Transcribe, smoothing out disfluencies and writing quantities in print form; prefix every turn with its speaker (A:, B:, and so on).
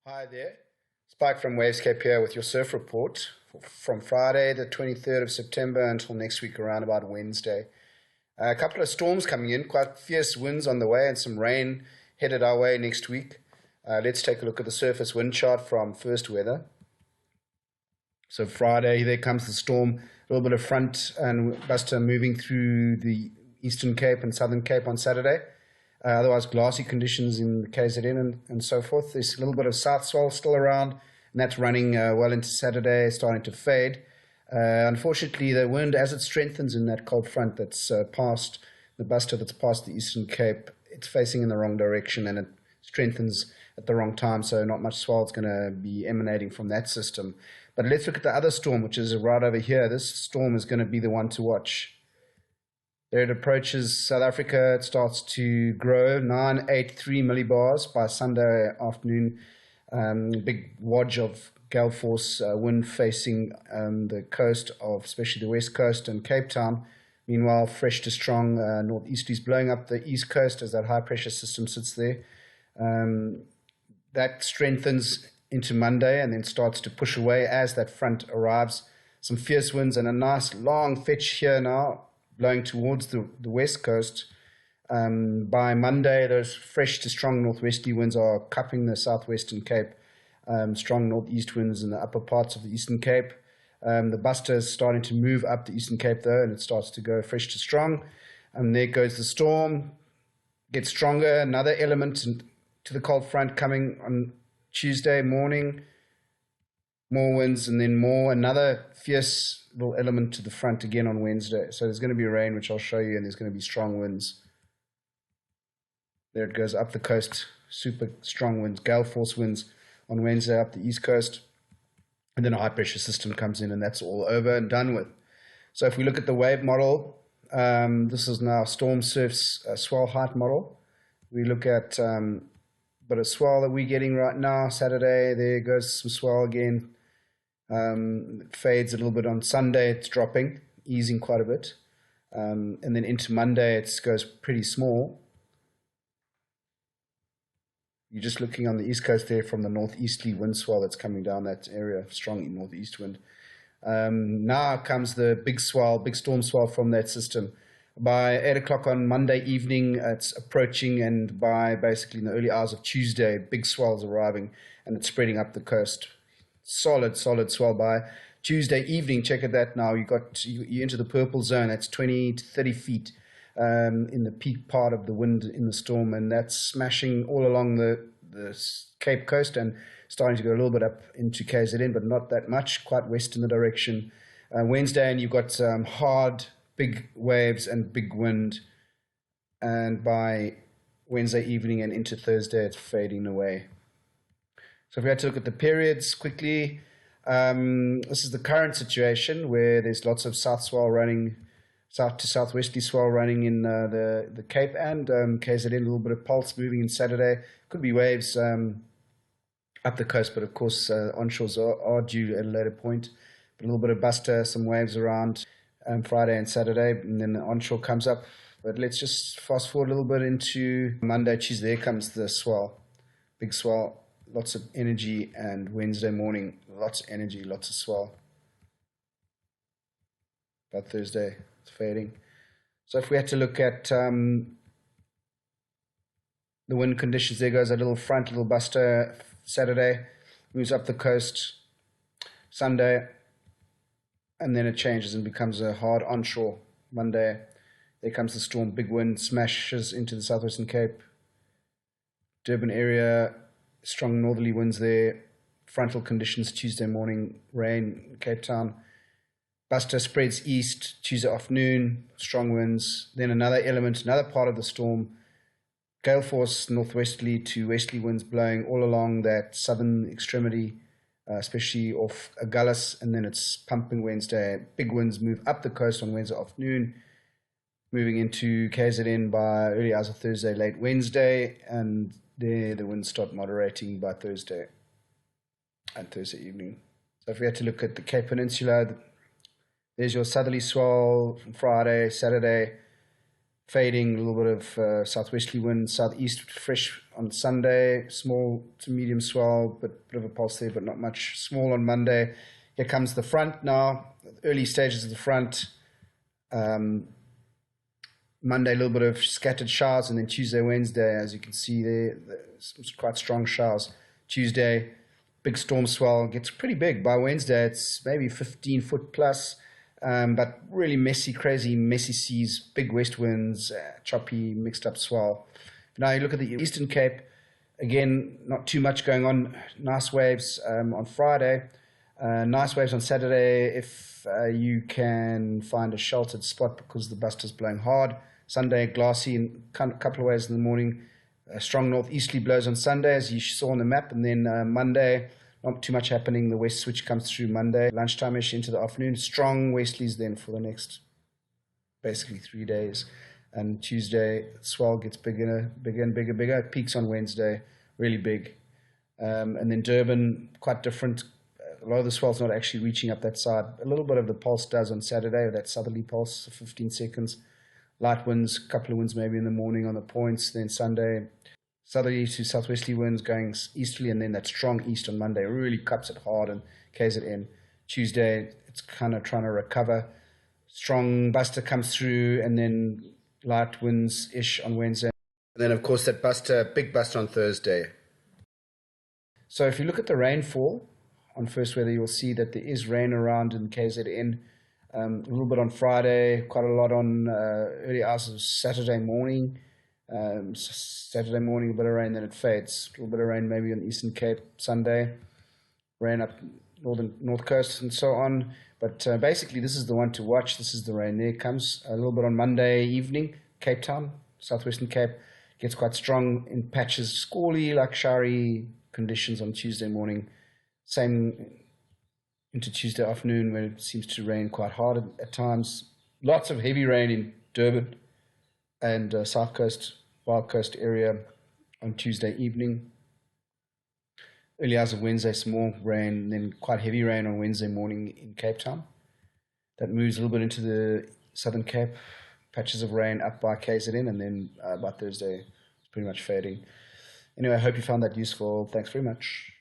A: Hi there, Spike from Wavescape here with your surf report from Friday the 23rd of September until next week around about Wednesday. A couple of storms coming in, quite fierce winds on the way and some rain headed our way next week. Let's take a look at the surface wind chart from First Weather. So Friday, there comes the storm, a little bit of front and buster moving through the Eastern Cape and Southern Cape on Saturday. Otherwise, glassy conditions in the KZN and so forth. There's a little bit of south swell still around, and that's running well into Saturday, starting to fade. Unfortunately, the wind, as it strengthens in that cold front that's past the buster that's past the Eastern Cape, it's facing in the wrong direction and it strengthens at the wrong time, so not much swell is going to be emanating from that system. But let's look at the other storm, which is right over here. This storm is going to be the one to watch. There it approaches South Africa. It starts to grow 983 millibars by Sunday afternoon. Big wodge of gale force wind facing the coast of especially the west coast and Cape Town. Meanwhile, fresh to strong northeasterlies blowing up the east coast as that high pressure system sits there. That strengthens into Monday and then starts to push away as that front arrives. Some fierce winds and a nice long fetch here now, blowing towards the west coast. By Monday, those fresh to strong northwesterly winds are cupping the southwestern Cape. Strong northeast winds in the upper parts of the Eastern Cape. The buster is starting to move up the Eastern Cape though, and it starts to go fresh to strong. And there goes the storm, gets stronger. Another element to the cold front coming on Tuesday morning. More winds and then another fierce little element to the front again on Wednesday. So there's going to be rain, which I'll show you, and there's going to be strong winds. There it goes up the coast, super strong winds, gale force winds on Wednesday up the east coast. And then a high pressure system comes in and that's all over and done with. So if we look at the wave model, this is now Storm Surf's swell height model. We look at but a swell that we're getting right now, Saturday, there goes some swell again. It fades a little bit on Sunday, it's dropping, easing quite a bit. And then into Monday, it goes pretty small. You're just looking on the east coast there from the northeasterly wind swell that's coming down that area, strong northeast wind. Now comes the big swell, big storm swell from that system. By 8 o'clock on Monday evening, it's approaching, and by basically in the early hours of Tuesday, big swell's arriving, and it's spreading up the coast. Solid swell by Tuesday evening. Check at that now. You enter the purple zone. That's 20 to 30 feet in the peak part of the wind in the storm, and that's smashing all along the Cape Coast and starting to go a little bit up into KZN, but not that much, quite west in the direction. Wednesday, and you've got hard, big waves and big wind, and by Wednesday evening and into Thursday, it's fading away. So if we had to look at the periods quickly, this is the current situation where there's lots of south swell running, south to southwesterly swell running in the Cape and KZN, a little bit of pulse moving in Saturday. Could be waves up the coast, but of course onshores are due at a later point. But a little bit of buster, some waves around Friday and Saturday, and then the onshore comes up. But let's just fast forward a little bit into Monday, Tuesday. There comes the swell, big swell. Lots of energy, and Wednesday morning, lots of energy, lots of swell. By Thursday, it's fading. So if we had to look at the wind conditions, there goes a little front, little buster. Saturday, moves up the coast. Sunday, and then it changes and becomes a hard onshore. Monday, there comes the storm, big wind, smashes into the southwestern Cape. Durban area, strong northerly winds there, frontal conditions Tuesday morning, rain, Cape Town. Buster spreads east Tuesday afternoon, strong winds. Then another element, another part of the storm, gale force northwesterly to westerly winds blowing all along that southern extremity, especially off Agulhas, and then it's pumping Wednesday. Big winds move up the coast on Wednesday afternoon, moving into KZN by early hours of Thursday, late Wednesday, and there the winds start moderating by Thursday and Thursday evening. So if we had to look at the Cape Peninsula, there's your southerly swell from Friday, Saturday, fading, a little bit of southwesterly wind, southeast fresh on Sunday, small to medium swell, but bit of a pulse there, but not much. Small on Monday. Here comes the front now, early stages of the front. Monday, a little bit of scattered showers, and then Tuesday, Wednesday, as you can see there, some quite strong showers. Tuesday, big storm swell, gets pretty big. By Wednesday, it's maybe 15 foot plus, but really messy, crazy, messy seas, big west winds, choppy, mixed up swell. Now you look at the Eastern Cape, again, not too much going on. Nice waves on Friday, nice waves on Saturday if you can find a sheltered spot because the bust is blowing hard. Sunday, glassy and a couple of waves in the morning. Strong northeasterly blows on Sunday, as you saw on the map. And then Monday, not too much happening. The west switch comes through Monday, lunchtime-ish into the afternoon. Strong westerlies then for the next, basically 3 days. And Tuesday, swell gets bigger and bigger. It peaks on Wednesday, really big. And then Durban, quite different. A lot of the swell's not actually reaching up that side. A little bit of the pulse does on Saturday, that southerly pulse, 15 seconds. Light winds, a couple of winds maybe in the morning on the points. Then Sunday, southerly to southwesterly winds going easterly, and then that strong east on Monday really cups it hard in KZN. Tuesday, it's kind of trying to recover. Strong buster comes through, and then light winds-ish on Wednesday. And then, of course, that buster, big buster on Thursday. So if you look at the rainfall on First Weather, you'll see that there is rain around in KZN. A little bit on Friday, quite a lot on early hours of Saturday morning. Saturday morning, a bit of rain, then it fades. A little bit of rain maybe on the Eastern Cape Sunday. Rain up north coast and so on. But basically, this is the one to watch. This is the rain. There it comes. A little bit on Monday evening, Cape Town, Southwestern Cape. Gets quite strong in patches, squally, like showery conditions on Tuesday morning. Same into Tuesday afternoon, where it seems to rain quite hard at times. Lots of heavy rain in Durban and South Coast, Wild Coast area on Tuesday evening. Early hours of Wednesday, some more rain, then quite heavy rain on Wednesday morning in Cape Town. That moves a little bit into the Southern Cape. Patches of rain up by KZN, and then by Thursday, it's pretty much fading. Anyway, I hope you found that useful. Thanks very much.